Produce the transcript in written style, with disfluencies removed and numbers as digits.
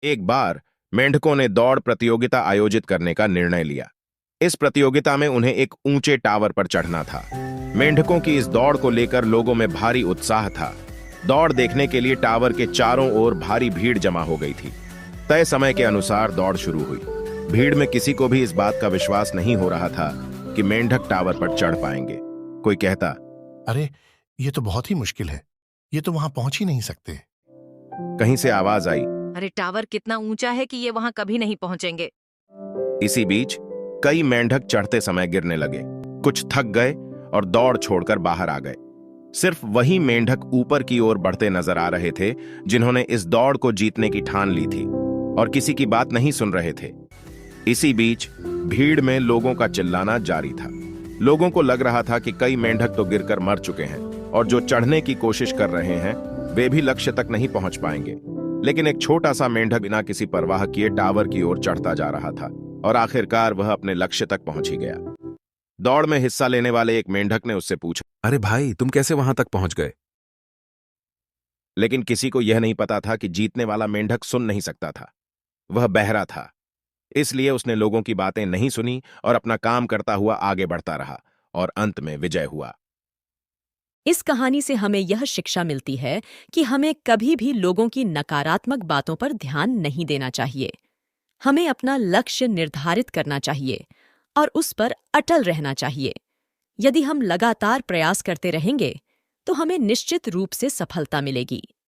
एक बार मेंढकों ने दौड़ प्रतियोगिता आयोजित करने का निर्णय लिया। इस प्रतियोगिता में उन्हें एक ऊंचे टावर पर चढ़ना था। मेंढकों की इस दौड़ को लेकर लोगों में भारी उत्साह था। दौड़ देखने के लिए टावर के चारों ओर भारी भीड़ जमा हो गई थी। तय समय के अनुसार दौड़ शुरू हुई। भीड़ में किसी को भी इस बात का विश्वास नहीं हो रहा था कि मेंढक टावर पर चढ़ पाएंगे। कोई कहता, अरे ये तो बहुत ही मुश्किल है, ये तो वहां पहुंच ही नहीं सकते। कहीं से आवाज आई, अरे टावर कितना ऊंचा है कि ये वहां कभी नहीं पहुंचेंगे। इसी बीच कई मेंढक चढ़ते समय गिरने लगे। कुछ थक गए और दौड़ छोड़कर बाहर आ गए। सिर्फ वही मेंढक ऊपर की ओर बढ़ते नजर आ रहे थे जिन्होंने इस दौड़ को जीतने की ठान ली थी और किसी की बात नहीं सुन रहे थे। इसी बीच भीड़ में लोगों का चिल्लाना जारी था। लोगों को लग रहा था कि कई मेंढक तो गिरकर मर चुके हैं और जो चढ़ने की कोशिश कर रहे हैं वे भी लक्ष्य तक नहीं पहुंच पाएंगे। लेकिन एक छोटा सा मेंढक बिना किसी परवाह किए टावर की ओर चढ़ता जा रहा था और आखिरकार वह अपने लक्ष्य तक पहुंच ही गया। दौड़ में हिस्सा लेने वाले एक मेंढक ने उससे पूछा, अरे भाई, तुम कैसे वहां तक पहुंच गए? लेकिन किसी को यह नहीं पता था कि जीतने वाला मेंढक सुन नहीं सकता था। वह बहरा था, इसलिए उसने लोगों की बातें नहीं सुनी और अपना काम करता हुआ आगे बढ़ता रहा और अंत में विजय हुआ। इस कहानी से हमें यह शिक्षा मिलती है कि हमें कभी भी लोगों की नकारात्मक बातों पर ध्यान नहीं देना चाहिए। हमें अपना लक्ष्य निर्धारित करना चाहिए और उस पर अटल रहना चाहिए। यदि हम लगातार प्रयास करते रहेंगे तो हमें निश्चित रूप से सफलता मिलेगी।